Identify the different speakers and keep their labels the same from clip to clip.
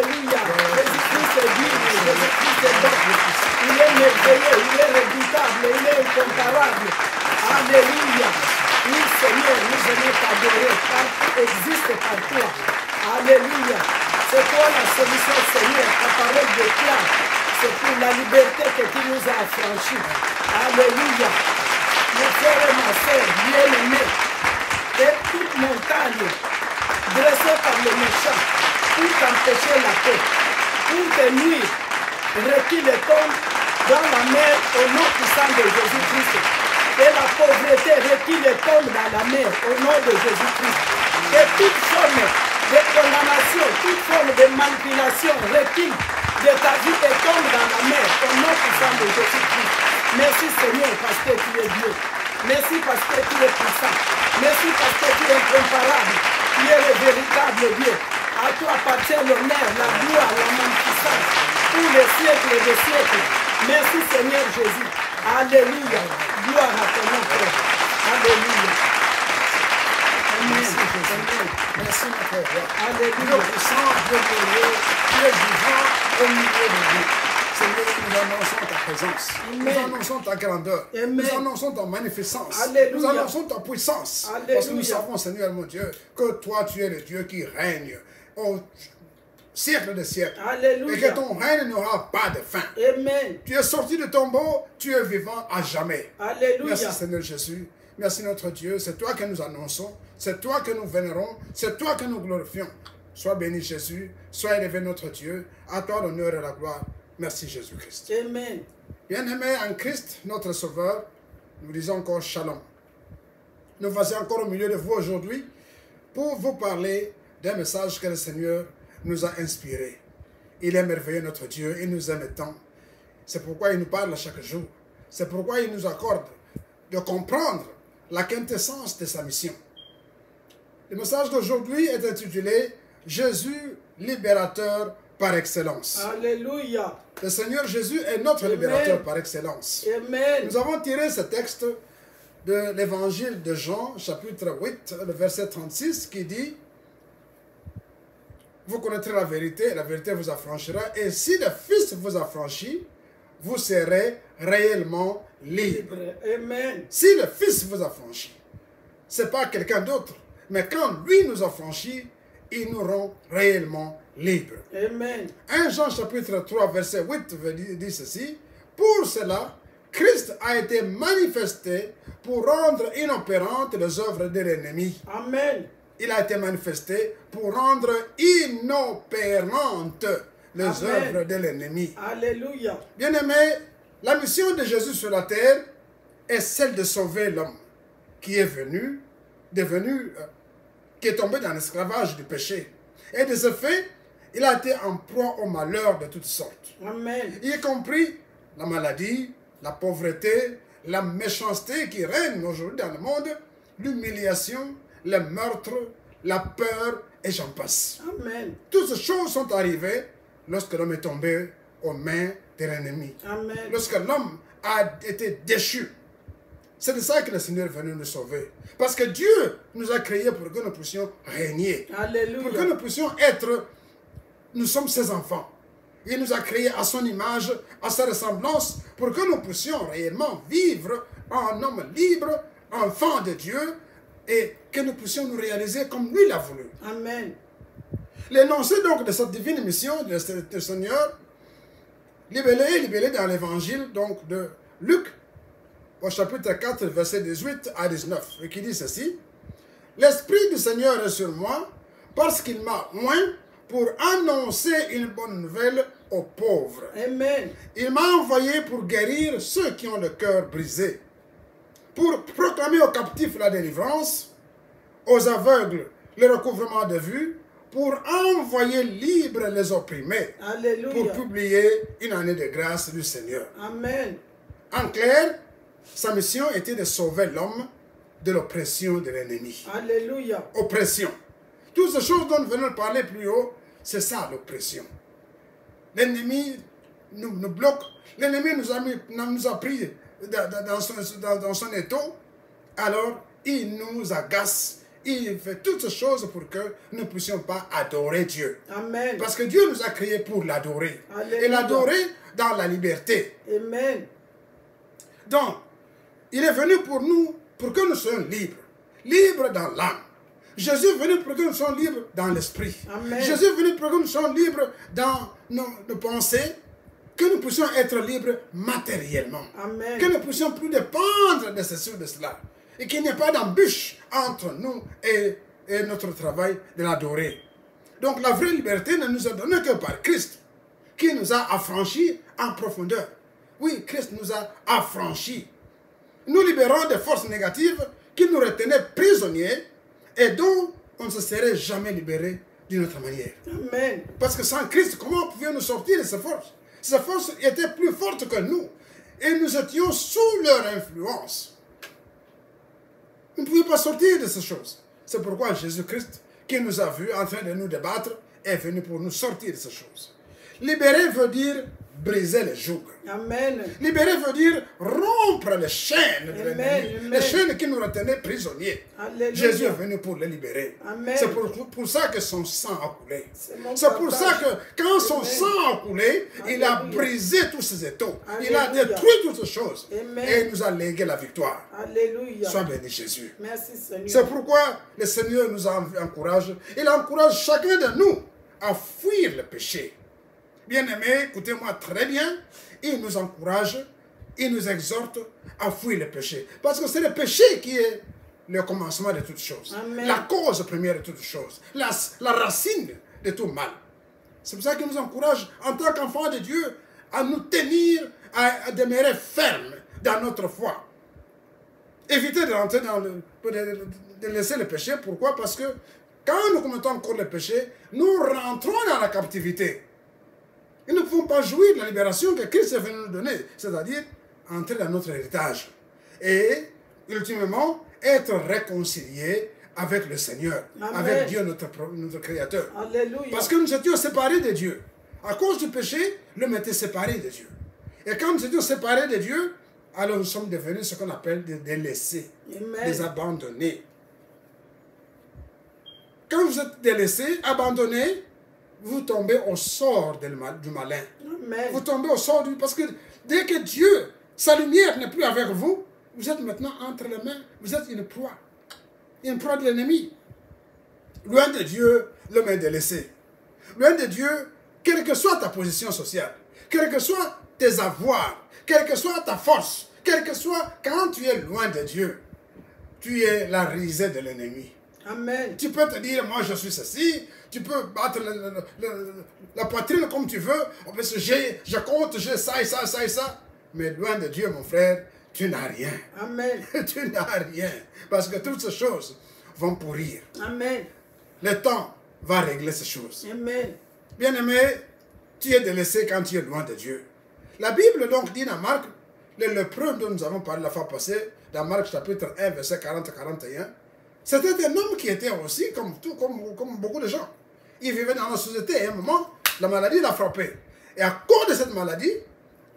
Speaker 1: Alléluia. Jésus-Christ est digne, Jésus-Christ est bon. Il est merveilleux, il est redoutable, il est incomparable. Alléluia. Oui, Seigneur, nous venons t'adorer, car tu existes par toi. Alléluia. C'est toi la solution, Seigneur. Ta parole déclare. C'est pour la liberté que tu nous as affranchis. Alléluia. Mon frère et ma sœur, bien-aimés, que toute montagne dressée par le méchant pour t'empêcher la paix, pour te nuire, recule et tombe dans la mer au nom puissant de Jésus-Christ. Que la pauvreté recule et tombe dans la mer au nom de Jésus-Christ. Que toute forme de condamnation, toute forme de manipulation recule de ta vie et tombe dans la mer au nom puissant de Jésus-Christ. Merci Seigneur parce que tu es Dieu. Merci parce que tu es puissant. Merci parce que tu es incomparable. Tu es le véritable Dieu. À toi appartient l'honneur, la gloire, la magnificence pour les siècles et des siècles. Merci Seigneur Jésus. Alléluia. Gloire à ton nom, Père. Alléluia. Amen.
Speaker 2: Merci mon frère.
Speaker 1: Alléluia.
Speaker 2: Dieu puissant, Dieu glorieux, Dieu vivant au milieu de nous. Seigneur, nous annonçons ta présence.
Speaker 1: Amen.
Speaker 2: Nous annonçons ta grandeur.
Speaker 1: Amen.
Speaker 2: Nous annonçons ta magnificence.
Speaker 1: Alléluia.
Speaker 2: Nous annonçons ta puissance.
Speaker 1: Alléluia.
Speaker 2: Parce que nous savons, Seigneur mon Dieu, que toi, tu es le Dieu qui règne au siècle des siècles.
Speaker 1: Alléluia.
Speaker 2: Et que ton règne n'aura pas de fin.
Speaker 1: Amen.
Speaker 2: Tu es sorti de tombeau, tu es vivant à jamais.
Speaker 1: Alléluia.
Speaker 2: Merci Seigneur Jésus. Merci notre Dieu. C'est toi que nous annonçons. C'est toi que nous vénérons. C'est toi que nous glorifions. Sois béni Jésus. Sois élevé notre Dieu. À toi l'honneur et la gloire. Merci Jésus-Christ.
Speaker 1: Amen.
Speaker 2: Bien-aimés en Christ, notre Sauveur, nous disons encore Shalom. Nous voici encore au milieu de vous aujourd'hui pour vous parler d'un message que le Seigneur nous a inspiré. Il est merveilleux notre Dieu, il nous aime tant. C'est pourquoi il nous parle chaque jour. C'est pourquoi il nous accorde de comprendre la quintessence de sa mission. Le message d'aujourd'hui est intitulé « Jésus, libérateur par excellence ».
Speaker 1: Alléluia.
Speaker 2: Le Seigneur Jésus est notre
Speaker 1: Amen.
Speaker 2: libérateur par excellence.
Speaker 1: Amen.
Speaker 2: Nous avons tiré ce texte de l'évangile de Jean, chapitre 8, le verset 36, qui dit « Vous connaîtrez la vérité vous affranchira, et si le Fils vous affranchit, vous serez réellement libre. »
Speaker 1: Amen.
Speaker 2: Si le Fils vous affranchit, ce n'est pas quelqu'un d'autre, mais quand lui nous affranchit, il nous rend réellement libres.
Speaker 1: Amen.
Speaker 2: 1 Jean chapitre 3 verset 8 dit ceci: pour cela, Christ a été manifesté pour rendre inopérantes les œuvres de l'ennemi.
Speaker 1: Amen.
Speaker 2: Il a été manifesté pour rendre inopérantes les
Speaker 1: Amen.
Speaker 2: œuvres de l'ennemi.
Speaker 1: Alléluia.
Speaker 2: Bien-aimés, la mission de Jésus sur la terre est celle de sauver l'homme qui est qui est tombé dans l'esclavage du péché. Et de ce fait, il a été en proie au malheur de toutes sortes.
Speaker 1: Amen.
Speaker 2: Y compris la maladie, la pauvreté, la méchanceté qui règne aujourd'hui dans le monde, l'humiliation, le meurtre, la peur, et j'en passe.
Speaker 1: Amen.
Speaker 2: Toutes ces choses sont arrivées lorsque l'homme est tombé aux mains de l'ennemi.
Speaker 1: Amen.
Speaker 2: Lorsque l'homme a été déchu. C'est de ça que le Seigneur est venu nous sauver. Parce que Dieu nous a créés pour que nous puissions régner.
Speaker 1: Alléluia.
Speaker 2: Pour que nous puissions être, nous sommes ses enfants. Il nous a créés à son image, à sa ressemblance, pour que nous puissions réellement vivre en homme libre, enfant de Dieu, et que nous puissions nous réaliser comme lui l'a voulu.
Speaker 1: Amen.
Speaker 2: L'énoncé donc de cette divine mission de Seigneur, libellé dans l'évangile donc de Luc, au chapitre 4, verset 18 à 19, et qui dit ceci: l'Esprit du Seigneur est sur moi, parce qu'il m'a oint pour annoncer une bonne nouvelle aux pauvres.
Speaker 1: Amen.
Speaker 2: Il m'a envoyé pour guérir ceux qui ont le cœur brisé, pour proclamer aux captifs la délivrance, aux aveugles le recouvrement de vue, pour envoyer libres les opprimés,
Speaker 1: Alléluia.
Speaker 2: pour publier une année de grâce du Seigneur.
Speaker 1: Amen.
Speaker 2: En clair, sa mission était de sauver l'homme de l'oppression de l'ennemi.
Speaker 1: Alléluia.
Speaker 2: Oppression. Toutes ces choses dont nous venons de parler plus haut, c'est ça l'oppression. L'ennemi nous bloque. L'ennemi nous a pris dans son étau. Alors, il nous agace il fait toutes choses pour que nous ne puissions pas adorer Dieu.
Speaker 1: Amen.
Speaker 2: Parce que Dieu nous a créés pour l'adorer.
Speaker 1: Alléluia.
Speaker 2: Et l'adorer dans la liberté.
Speaker 1: Amen.
Speaker 2: Donc, il est venu pour nous, pour que nous soyons libres. Libres dans l'âme. Jésus est venu pour que nous soyons libres dans l'esprit.
Speaker 1: Amen.
Speaker 2: Jésus est venu pour que nous soyons libres dans nos pensées, que nous puissions être libres matériellement.
Speaker 1: Amen.
Speaker 2: Que nous ne puissions plus dépendre de ceci ou de cela. Et qu'il n'y ait pas d'embûche entre nous et notre travail de l'adorer. Donc la vraie liberté ne nous est donnée que par Christ, qui nous a affranchis en profondeur. Oui, Christ nous a affranchis. Nous libérons des forces négatives qui nous retenaient prisonniers et dont on ne se serait jamais libéré d'une autre manière.
Speaker 1: Amen.
Speaker 2: Parce que sans Christ, comment pouvions-nous sortir de ces forces? Ces forces étaient plus fortes que nous et nous étions sous leur influence. Nous ne pouvions pas sortir de ces choses. C'est pourquoi Jésus-Christ, qui nous a vus en train de nous débattre, est venu pour nous sortir de ces choses. Libérer veut dire briser les jougs.
Speaker 1: Amen.
Speaker 2: Libérer veut dire rompre les chaînes de
Speaker 1: Amen,
Speaker 2: l'ennemi,
Speaker 1: amen.
Speaker 2: les chaînes qui nous retenaient prisonniers.
Speaker 1: Alléluia.
Speaker 2: Jésus est venu pour les libérer.
Speaker 1: Amen.
Speaker 2: C'est pour ça que son sang a coulé.
Speaker 1: C'est mon
Speaker 2: pour ça
Speaker 1: partage.
Speaker 2: que quand son
Speaker 1: Amen.
Speaker 2: sang a coulé, il a
Speaker 1: Alléluia.
Speaker 2: brisé tous ces étaux. Il a
Speaker 1: Alléluia.
Speaker 2: détruit toutes ces choses.
Speaker 1: Amen.
Speaker 2: Et il nous a légué la victoire.
Speaker 1: Alléluia.
Speaker 2: Sois béni Jésus.
Speaker 1: Merci Seigneur.
Speaker 2: C'est pourquoi le Seigneur nous encourage. Il encourage chacun de nous à fuir le péché. Bien-aimés, écoutez-moi très bien. Il nous encourage, il nous exhorte à fuir le péché. Parce que c'est le péché qui est le commencement de toutes choses.
Speaker 1: Amen.
Speaker 2: La cause première de toutes choses. La racine de tout mal. C'est pour ça qu'il nous encourage, en tant qu'enfants de Dieu, à nous tenir, à demeurer fermes dans notre foi. Éviter de rentrer de laisser le péché. Pourquoi? Parce que quand nous commettons encore le péché, nous rentrons dans la captivité. Et nous ne pouvons pas jouir de la libération que Christ est venu nous donner, c'est-à-dire entrer dans notre héritage. Et, ultimement, être réconcilié avec le Seigneur,
Speaker 1: Amen.
Speaker 2: avec Dieu, notre Créateur.
Speaker 1: Alléluia.
Speaker 2: Parce que nous étions séparés de Dieu. À cause du péché, l'homme était séparé de Dieu. Et quand nous étions séparés de Dieu, alors nous sommes devenus ce qu'on appelle des délaissés,
Speaker 1: Amen.
Speaker 2: des abandonnés. Quand vous êtes délaissés, abandonnés, vous tombez au sort du malin.
Speaker 1: Amen.
Speaker 2: Vous tombez au sort du... Parce que dès que Dieu, sa lumière n'est plus avec vous, vous êtes maintenant entre les mains, vous êtes une proie de l'ennemi. Loin de Dieu, l'homme est délaissé. Loin de Dieu, quelle que soit ta position sociale, quels que soient tes avoirs, quelle que soit ta force, quel que soit, quand tu es loin de Dieu, tu es la risée de l'ennemi.
Speaker 1: Amen.
Speaker 2: Tu peux te dire, moi je suis ceci, tu peux battre la poitrine comme tu veux, parce que je compte, j'ai ça et ça, ça et ça. Mais loin de Dieu, mon frère, tu n'as rien.
Speaker 1: Amen.
Speaker 2: Tu n'as rien. Parce que toutes ces choses vont pourrir.
Speaker 1: Amen.
Speaker 2: Le temps va régler ces choses.
Speaker 1: Amen.
Speaker 2: Bien-aimé, tu es délaissé quand tu es loin de Dieu. La Bible donc dit dans Marc, le lépreux dont nous avons parlé la fois passée, dans Marc chapitre 1, verset 40-41, c'était un homme qui était aussi comme beaucoup de gens. Il vivait dans la société et à un moment, la maladie l'a frappé. Et à cause de cette maladie,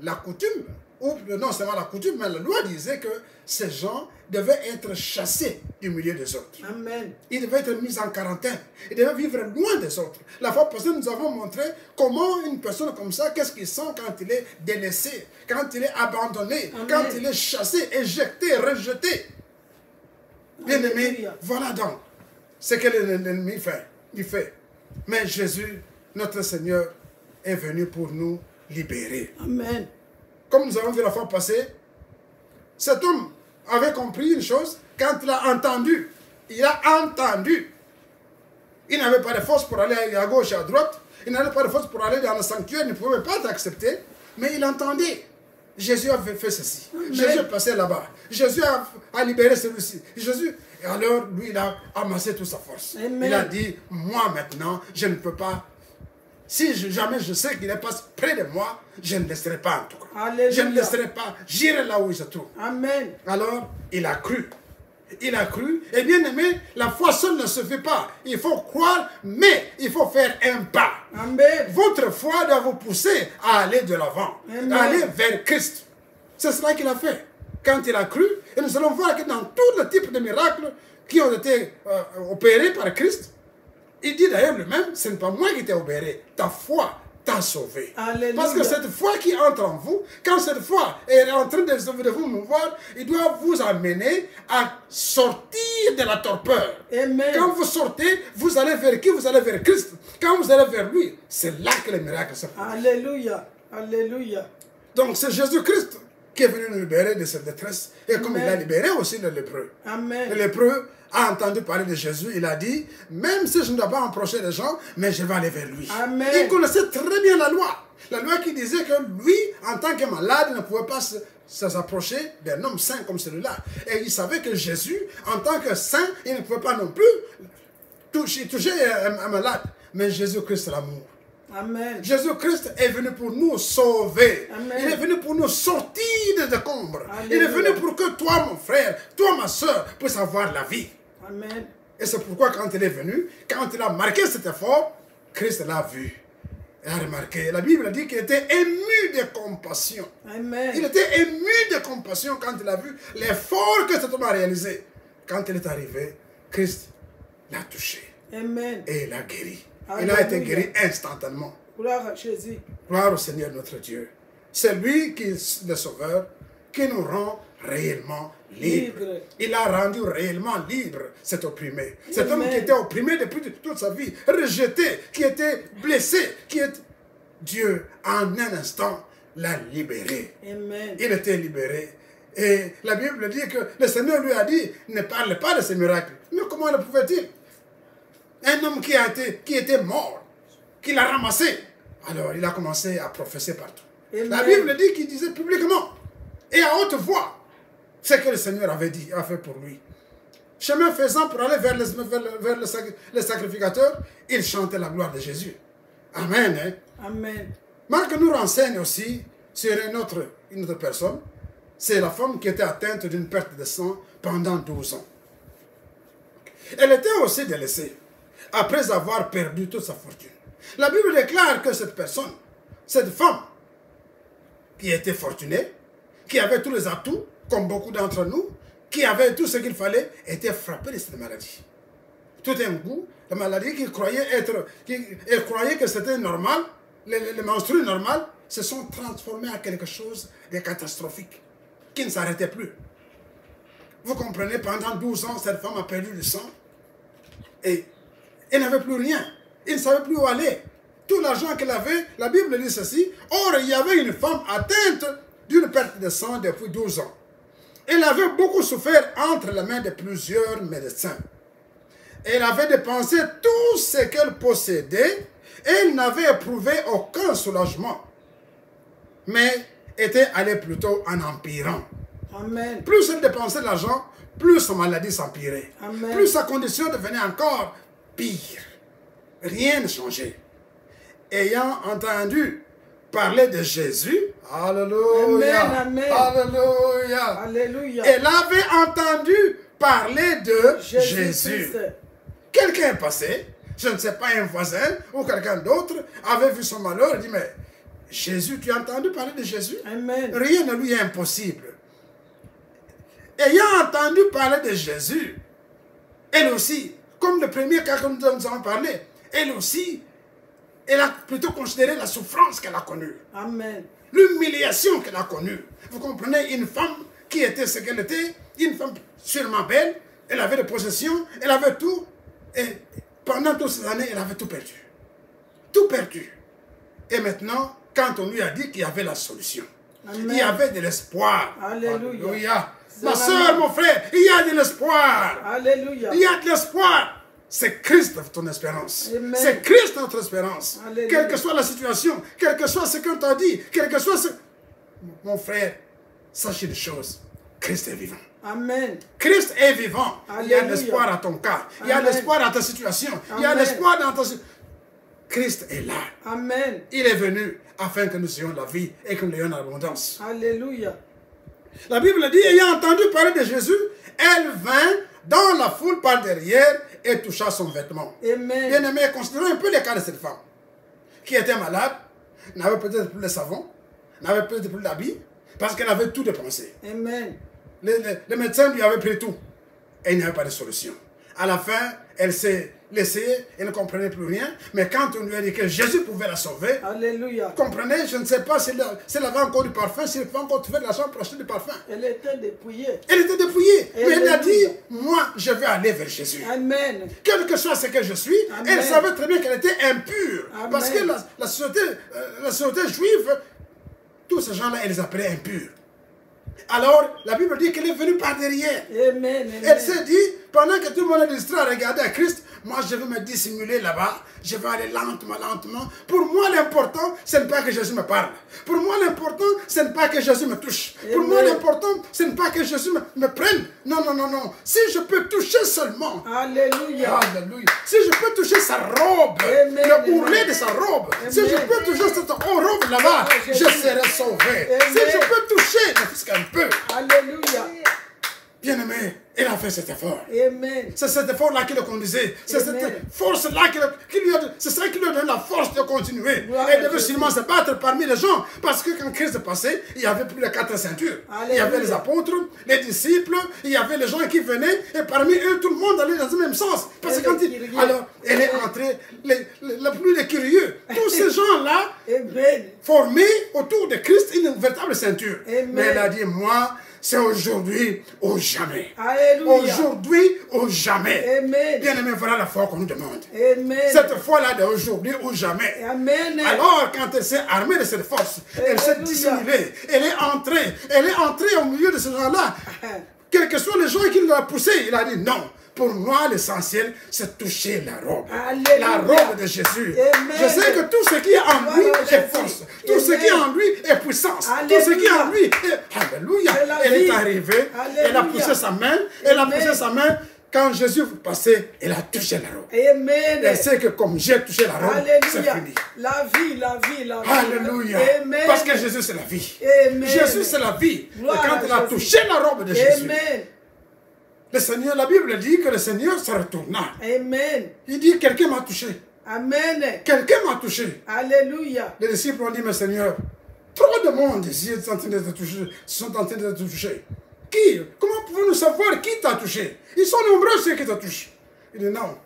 Speaker 2: la coutume, ou non seulement la coutume, mais la loi disait que ces gens devaient être chassés du milieu des autres.
Speaker 1: Amen.
Speaker 2: Ils devaient être mis en quarantaine. Ils devaient vivre loin des autres. La fois passée, nous avons montré comment une personne comme ça, qu'est-ce qu'il sent quand il est délaissé, quand il est abandonné,
Speaker 1: Amen.
Speaker 2: quand il est chassé, éjecté, rejeté. Bien-aimé,
Speaker 1: Alléluia.
Speaker 2: voilà donc ce que l'ennemi fait. Il fait. Mais Jésus, notre Seigneur, est venu pour nous libérer.
Speaker 1: Amen.
Speaker 2: Comme nous avons vu la fois passée, cet homme avait compris une chose quand il a entendu. Il a entendu. Il n'avait pas de force pour aller à gauche et à droite. Il n'avait pas de force pour aller dans le sanctuaire. Il ne pouvait pas t'accepter. Mais il entendait. Jésus avait fait ceci.
Speaker 1: Amen.
Speaker 2: Jésus est passé là-bas. Jésus a libéré celui-ci. Jésus, et alors lui, il a amassé toute sa force.
Speaker 1: Amen.
Speaker 2: Il a dit, moi maintenant, je ne peux pas. Si jamais je sais qu'il n'est pas près de moi, je ne laisserai pas en tout cas.
Speaker 1: Alléluia.
Speaker 2: Je ne laisserai pas. J'irai là où il se trouve.
Speaker 1: Amen.
Speaker 2: Alors, il a cru. Il a cru. Et bien aimé, la foi seule ne se fait pas. Il faut croire, mais il faut faire un pas.
Speaker 1: Amen.
Speaker 2: Votre foi doit vous pousser à aller de l'avant,
Speaker 1: Amen.
Speaker 2: à aller vers Christ. C'est cela qu'il a fait. Quand il a cru, et nous allons voir que dans tout le type de miracles qui ont été opérés par Christ. Il dit d'ailleurs lui-même, ce n'est pas moi qui t'ai opéré, ta foi t'a sauvé.
Speaker 1: Alléluia.
Speaker 2: Parce que cette foi qui entre en vous, quand cette foi est en train de vous mouvoir, il doit vous amener à sortir de la torpeur.
Speaker 1: Amen.
Speaker 2: Quand vous sortez, vous allez vers qui? Vous allez vers Christ. Quand vous allez vers lui, c'est là que les miracles se font.
Speaker 1: Alléluia. Alléluia.
Speaker 2: Donc c'est Jésus-Christ qui est venu nous libérer de cette détresse. Et comme il a libéré aussi le lépreux.
Speaker 1: Amen.
Speaker 2: Le lépreux a entendu parler de Jésus, il a dit, même si je ne dois pas approcher les gens, mais je vais aller vers lui.
Speaker 1: Amen.
Speaker 2: Il connaissait très bien la loi. La loi qui disait que lui, en tant que malade, ne pouvait pas s'approcher d'un homme saint comme celui-là. Et il savait que Jésus, en tant que saint, il ne pouvait pas non plus toucher un malade. Mais Jésus-Christ, c'est l'amour.
Speaker 1: Amen.
Speaker 2: Jésus-Christ est venu pour nous sauver.
Speaker 1: Amen.
Speaker 2: Il est venu pour nous sortir des décombres.
Speaker 1: Alléluia.
Speaker 2: Il est venu pour que toi, mon frère, toi, ma soeur, puisses avoir la vie.
Speaker 1: Amen.
Speaker 2: Et c'est pourquoi quand il est venu, quand il a marqué cet effort, Christ l'a vu. Il a remarqué. La Bible dit qu'il était ému de compassion.
Speaker 1: Amen.
Speaker 2: Il était ému de compassion quand il a vu l'effort que cet homme a réalisé. Quand il est arrivé, Christ l'a touché.
Speaker 1: Amen.
Speaker 2: Et il l'a guéri. Il
Speaker 1: Alléluia.
Speaker 2: a été guéri instantanément.
Speaker 1: Gloire à Jésus.
Speaker 2: Gloire au Seigneur notre Dieu. C'est lui qui est le Sauveur, qui nous rend réellement libres.
Speaker 1: Libre.
Speaker 2: Il a rendu réellement libre cet opprimé. Cet
Speaker 1: Amen.
Speaker 2: homme qui était opprimé depuis toute sa vie, rejeté, qui était blessé, Dieu en un instant l'a libéré.
Speaker 1: Amen.
Speaker 2: Il était libéré. Et la Bible dit que le Seigneur lui a dit, ne parle pas de ces miracles. Mais comment le pouvait-il? Un homme qui était mort, qu'il a ramassé. Alors il a commencé à prophétiser partout.
Speaker 1: Amen.
Speaker 2: La Bible dit qu'il disait publiquement et à haute voix ce que le Seigneur avait dit, a fait pour lui. Chemin faisant pour aller vers le sacrificateur, il chantait la gloire de Jésus. Amen. Hein?
Speaker 1: Amen.
Speaker 2: Marc nous renseigne aussi sur une autre personne. C'est la femme qui était atteinte d'une perte de sang pendant 12 ans. Elle était aussi délaissée après avoir perdu toute sa fortune. La Bible déclare que cette personne, cette femme, qui était fortunée, qui avait tous les atouts, comme beaucoup d'entre nous, qui avait tout ce qu'il fallait, était frappée de cette maladie. Tout d'un coup, la maladie qu'elle croyait que c'était normal, les menstrues normales, se sont transformées en quelque chose de catastrophique, qui ne s'arrêtait plus. Vous comprenez, pendant 12 ans, cette femme a perdu du sang, et elle n'avait plus rien. Il ne savait plus où aller. Tout l'argent qu'elle avait, la Bible dit ceci. Or, il y avait une femme atteinte d'une perte de sang depuis 12 ans. Elle avait beaucoup souffert entre les mains de plusieurs médecins. Elle avait dépensé tout ce qu'elle possédait et elle n'avait éprouvé aucun soulagement. Mais était allée plutôt en empirant.
Speaker 1: Amen.
Speaker 2: Plus elle dépensait de l'argent, plus sa maladie s'empirait.
Speaker 1: Amen.
Speaker 2: Plus sa condition devenait encore pire. Rien ne changeait. Ayant entendu parler de Jésus, alléluia,
Speaker 1: Amen, amen.
Speaker 2: alléluia,
Speaker 1: Alléluia.
Speaker 2: elle avait entendu parler de Jésus.
Speaker 1: Christ.
Speaker 2: Quelqu'un est passé, je ne sais pas, un voisin ou quelqu'un d'autre, avait vu son malheur, il dit, mais Jésus, tu as entendu parler de Jésus?
Speaker 1: Amen.
Speaker 2: Rien ne lui est impossible. Ayant entendu parler de Jésus, elle aussi, comme le premier cas que nous avons parlé, elle aussi, elle a plutôt considéré la souffrance qu'elle a connue.
Speaker 1: Amen.
Speaker 2: L'humiliation qu'elle a connue. Vous comprenez, une femme qui était ce qu'elle était, une femme sûrement belle, elle avait des possessions, elle avait tout, et pendant toutes ces années, elle avait tout perdu. Tout perdu. Et maintenant, quand on lui a dit qu'il y avait la solution,
Speaker 1: Amen.
Speaker 2: il y avait de l'espoir.
Speaker 1: Alléluia.
Speaker 2: Alléluia. Ma
Speaker 1: Amen.
Speaker 2: soeur, mon frère, il y a de l'espoir.
Speaker 1: Alléluia.
Speaker 2: Il y a de l'espoir. C'est Christ ton espérance.
Speaker 1: Amen.
Speaker 2: C'est Christ notre espérance.
Speaker 1: Alléluia.
Speaker 2: Quelle que soit la situation, quel que soit ce qu'on t'a dit, quel que soit ce... Mon frère, sachez une chose. Christ est vivant.
Speaker 1: Amen.
Speaker 2: Christ est vivant. Il y a de
Speaker 1: Alléluia.
Speaker 2: l'espoir à ton cas. Il y a de
Speaker 1: Amen.
Speaker 2: l'espoir dans ta situation. Il y a de
Speaker 1: Amen.
Speaker 2: l'espoir dans ta... Christ est là.
Speaker 1: Amen.
Speaker 2: Il est venu afin que nous ayons la vie et que nous ayons l'abondance.
Speaker 1: Alléluia.
Speaker 2: La Bible dit, ayant entendu parler de Jésus, elle vint dans la foule par derrière et toucha son vêtement.
Speaker 1: Amen.
Speaker 2: Bien-aimé, considérons un peu les cas de cette femme qui était malade, n'avait peut-être plus de savon, n'avait peut-être plus d'habits, parce qu'elle avait tout dépensé.
Speaker 1: Amen.
Speaker 2: Le médecin lui avait pris tout. et il n'y avait pas de solution. À la fin, elle s'est laissée, elle ne comprenait plus rien. Mais quand on lui a dit que Jésus pouvait la sauver,
Speaker 1: Alléluia.
Speaker 2: comprenez, je ne sais pas si elle avait encore du parfum, s'il avait encore trouvé de l'argent pour acheter du parfum.
Speaker 1: Elle était dépouillée.
Speaker 2: Elle était dépouillée. Mais elle a dit,
Speaker 1: Alléluia.
Speaker 2: moi, je vais aller vers Jésus.
Speaker 1: Amen.
Speaker 2: Quel que soit ce que je suis,
Speaker 1: Amen.
Speaker 2: elle savait très bien qu'elle était impure.
Speaker 1: Amen.
Speaker 2: Parce que la société juive, tous ces gens-là, elle les appelait impurs. Alors, la Bible dit qu'elle est venue par derrière.
Speaker 1: Amen.
Speaker 2: Elle s'est dit, pendant que tout le monde est distrait à regarder à Christ, moi je vais me dissimuler là-bas, je vais aller lentement, lentement. Pour moi, l'important, ce n'est pas que Jésus me parle. Pour moi, l'important, ce n'est pas que Jésus me touche. Pour moi, l'important, ce n'est pas que Jésus me prenne. Non, non, non, non. Si je peux toucher seulement.
Speaker 1: Alléluia.
Speaker 2: Alléluia. Si je peux toucher sa robe,
Speaker 1: Amen.
Speaker 2: le bourrelet de sa robe,
Speaker 1: Amen.
Speaker 2: si je peux toucher cette robe là-bas,
Speaker 1: Oh,
Speaker 2: je
Speaker 1: Jésus.
Speaker 2: serai sauvé.
Speaker 1: Amen.
Speaker 2: Si je peux toucher, ne fût-ce qu'un peu.
Speaker 1: Alléluia.
Speaker 2: Bien-aimé, il a fait cet effort.
Speaker 1: Amen.
Speaker 2: C'est cet effort-là qui le conduisait. C'est cette
Speaker 1: Amen.
Speaker 2: force-là c'est ça qui lui a donné la force de continuer.
Speaker 1: Gloire
Speaker 2: Et
Speaker 1: à
Speaker 2: il devait
Speaker 1: Jésus.
Speaker 2: seulement se battre parmi les gens. Parce que quand Christ est passé, il y avait plus de 4 ceintures. Il y avait les apôtres, les disciples, il y avait les gens qui venaient. Et parmi eux, tout le monde allait dans le même sens. Parce que quand alors, elle est entrée, le plus de curieux. Tous ces gens-là,
Speaker 1: Amen.
Speaker 2: formés autour de Christ, une véritable ceinture.
Speaker 1: Amen.
Speaker 2: Mais elle a dit, moi, c'est aujourd'hui ou jamais.
Speaker 1: Alléluia.
Speaker 2: Aujourd'hui ou jamais.
Speaker 1: Amen.
Speaker 2: Bien aimé, voilà la foi qu'on nous demande.
Speaker 1: Amen.
Speaker 2: Cette foi-là d'aujourd'hui ou jamais.
Speaker 1: Amen.
Speaker 2: Alors, quand elle s'est armée de cette force, elle s'est
Speaker 1: Alléluia.
Speaker 2: dissimulée. Elle est entrée au milieu de ces gens-là. Quels que soient les gens qui l'ont poussé, il a dit non. Pour moi, l'essentiel, c'est toucher la robe.
Speaker 1: Alléluia.
Speaker 2: La robe de Jésus.
Speaker 1: Amen.
Speaker 2: Je sais que tout ce qui est en lui
Speaker 1: Gloire à
Speaker 2: est
Speaker 1: Jésus.
Speaker 2: force. Tout ce qui est en lui est puissance. Tout ce qui est en lui est... Alléluia.
Speaker 1: C'est la
Speaker 2: Elle
Speaker 1: vie.
Speaker 2: est arrivée. Elle a
Speaker 1: Alléluia.
Speaker 2: poussé sa main. Elle a
Speaker 1: Amen.
Speaker 2: poussé sa main. Quand Jésus passait, elle a touché la robe.
Speaker 1: Amen.
Speaker 2: Elle sait que comme j'ai touché la robe, c'est
Speaker 1: Alléluia.
Speaker 2: fini.
Speaker 1: La vie, la vie, la vie.
Speaker 2: Alléluia.
Speaker 1: Amen.
Speaker 2: Parce que Jésus, c'est la vie.
Speaker 1: Amen.
Speaker 2: Jésus, c'est la vie.
Speaker 1: Gloire
Speaker 2: Et quand
Speaker 1: à
Speaker 2: elle a
Speaker 1: Jésus.
Speaker 2: touché la robe de Jésus,
Speaker 1: Amen.
Speaker 2: le Seigneur, la Bible dit que le Seigneur se retourna.
Speaker 1: Amen.
Speaker 2: Il dit, quelqu'un m'a touché.
Speaker 1: Amen.
Speaker 2: Quelqu'un m'a touché.
Speaker 1: Alléluia.
Speaker 2: Les disciples ont dit, mais Seigneur, trop de monde ici sont en train de te toucher. Sont en train de te toucher. Qui? Comment pouvons-nous savoir qui t'a touché? Ils sont nombreux ceux qui te touchent. Il dit, non.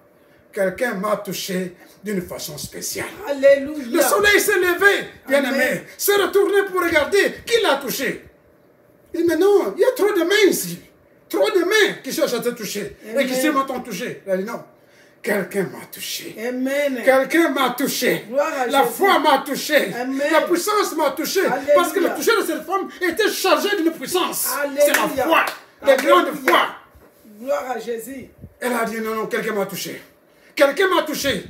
Speaker 2: Quelqu'un m'a touché d'une façon spéciale.
Speaker 1: Alléluia.
Speaker 2: Le soleil s'est levé, bien-aimé,
Speaker 1: Amen.
Speaker 2: s'est retourné pour regarder qui l'a touché. Il dit, mais non, il y a trop de mains ici. Trop de mains qui cherchent à te toucher.
Speaker 1: Amen.
Speaker 2: Et qui seulement t'ont touché. Il a dit, non, quelqu'un m'a touché.
Speaker 1: Amen.
Speaker 2: Quelqu'un m'a touché.
Speaker 1: Gloire à
Speaker 2: La
Speaker 1: Jésus.
Speaker 2: foi m'a touché.
Speaker 1: Amen.
Speaker 2: La puissance m'a touché.
Speaker 1: Alléluia.
Speaker 2: Parce que le toucher de cette femme était chargé d'une puissance. C'est la
Speaker 1: Alléluia.
Speaker 2: foi. La grande
Speaker 1: Alléluia.
Speaker 2: foi.
Speaker 1: Gloire à Jésus.
Speaker 2: Elle a dit, non, non, quelqu'un m'a touché. Quelqu'un m'a touché.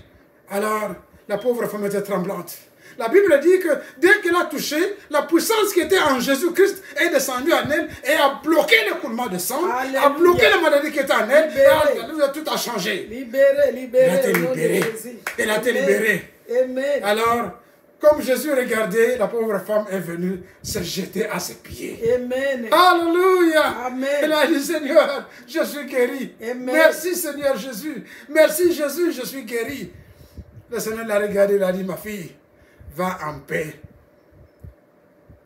Speaker 2: Alors, la pauvre femme était tremblante. La Bible dit que dès qu'elle a touché, la puissance qui était en Jésus-Christ est descendue en elle et a bloqué le coulement de sang,
Speaker 1: Alléluia.
Speaker 2: a bloqué la maladie qui était en elle, et
Speaker 1: Libéré.
Speaker 2: alléluia, tout a changé.
Speaker 1: Libéré, libéré.
Speaker 2: Elle a été
Speaker 1: au nom de
Speaker 2: libérée.
Speaker 1: Jésus.
Speaker 2: Elle a été
Speaker 1: Amen.
Speaker 2: libérée.
Speaker 1: Amen.
Speaker 2: Alors, comme Jésus regardait, la pauvre femme est venue se jeter à ses pieds.
Speaker 1: Amen.
Speaker 2: Alléluia.
Speaker 1: Amen.
Speaker 2: Elle a dit, Seigneur, je suis guéri.
Speaker 1: Amen.
Speaker 2: Merci Seigneur Jésus. Merci Jésus, je suis guéri. Le Seigneur l'a regardé, il a dit, ma fille, va en paix.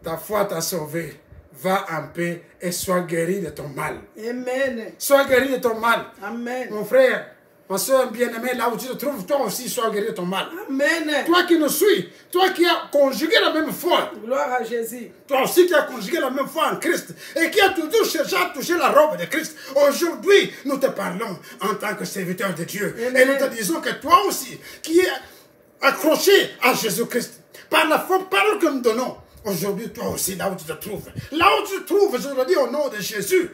Speaker 2: Ta foi t'a sauvé. Va en paix et sois guéri de ton mal.
Speaker 1: Amen.
Speaker 2: Sois guéri de ton mal.
Speaker 1: Amen.
Speaker 2: Mon frère, ma soeur bien-aimée, là où tu te trouves, toi aussi, sois guéri de ton mal.
Speaker 1: Amen.
Speaker 2: Toi qui nous suis, toi qui as conjugué la même foi,
Speaker 1: Gloire à Jésus.
Speaker 2: toi aussi qui as conjugué la même foi en Christ et qui as toujours cherché à toucher la robe de Christ, aujourd'hui, nous te parlons en tant que serviteur de Dieu.
Speaker 1: Amen.
Speaker 2: Et nous te disons que toi aussi, qui es accroché à Jésus-Christ, par la foi, parole que nous donnons, aujourd'hui, toi aussi, là où tu te trouves, je le dis au nom de Jésus,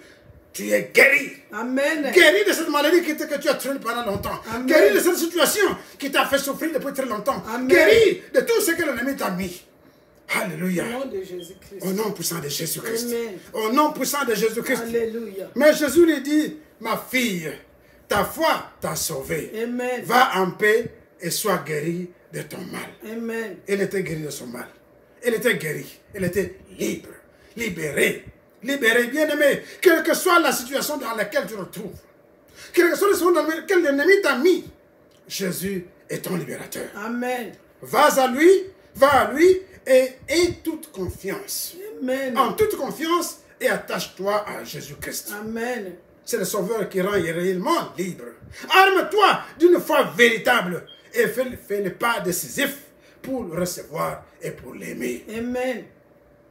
Speaker 2: tu es guéri.
Speaker 1: Amen.
Speaker 2: Guéri de cette maladie que tu as traîné pendant longtemps.
Speaker 1: Amen.
Speaker 2: Guéri de cette situation qui t'a fait souffrir depuis très longtemps.
Speaker 1: Amen.
Speaker 2: Guéri de tout ce que l'ennemi t'a mis. Alléluia.
Speaker 1: Au nom de Jésus-Christ.
Speaker 2: Au nom puissant de Jésus-Christ.
Speaker 1: Amen.
Speaker 2: Au nom puissant de Jésus-Christ.
Speaker 1: Alléluia.
Speaker 2: Mais Jésus lui dit, ma fille, ta foi t'a sauvée.
Speaker 1: Amen.
Speaker 2: Va en paix et sois guérie de ton mal.
Speaker 1: Amen.
Speaker 2: Elle était guérie de son mal. Elle était guérie. Elle était libre. Libérée. Libérée, bien-aimée. Quelle que soit la situation dans laquelle tu te trouves. Quelle que soit la situation dans laquelle l'ennemi t'a mis. Jésus est ton libérateur.
Speaker 1: Amen.
Speaker 2: Va à lui et aie toute confiance.
Speaker 1: Amen.
Speaker 2: En toute confiance et attache-toi à Jésus-Christ.
Speaker 1: Amen.
Speaker 2: C'est le Sauveur qui rend réellement libre. Arme-toi d'une foi véritable et fais le pas décisif pour le recevoir et pour l'aimer.
Speaker 1: Amen.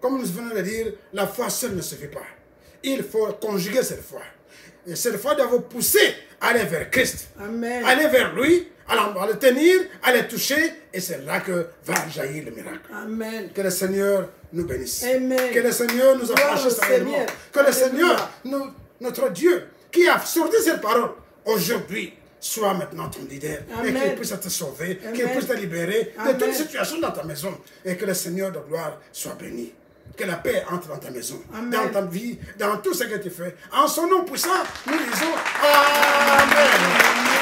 Speaker 2: Comme nous venons de dire, la foi seule ne suffit pas. Il faut conjuguer cette foi. Et cette foi doit vous pousser à aller vers Christ.
Speaker 1: Amen.
Speaker 2: Aller vers lui, à le tenir, à le toucher, et c'est là que va jaillir le miracle.
Speaker 1: Amen.
Speaker 2: Que le Seigneur nous bénisse.
Speaker 1: Amen.
Speaker 2: Que le Seigneur nous
Speaker 1: Gloire
Speaker 2: affranchisse
Speaker 1: au
Speaker 2: réellement.
Speaker 1: Seigneur.
Speaker 2: Que le
Speaker 1: Alléluia.
Speaker 2: Seigneur, notre Dieu, qui a sorti cette parole aujourd'hui, soit maintenant ton leader.
Speaker 1: Amen.
Speaker 2: Et qu'il puisse te sauver, qu'il
Speaker 1: Amen.
Speaker 2: puisse te libérer de
Speaker 1: Amen.
Speaker 2: toute situation dans ta maison. Et que le Seigneur de gloire soit béni. Que la paix entre dans ta maison,
Speaker 1: Amen.
Speaker 2: dans ta vie, dans tout ce que tu fais. En son nom puissant, nous disons Amen.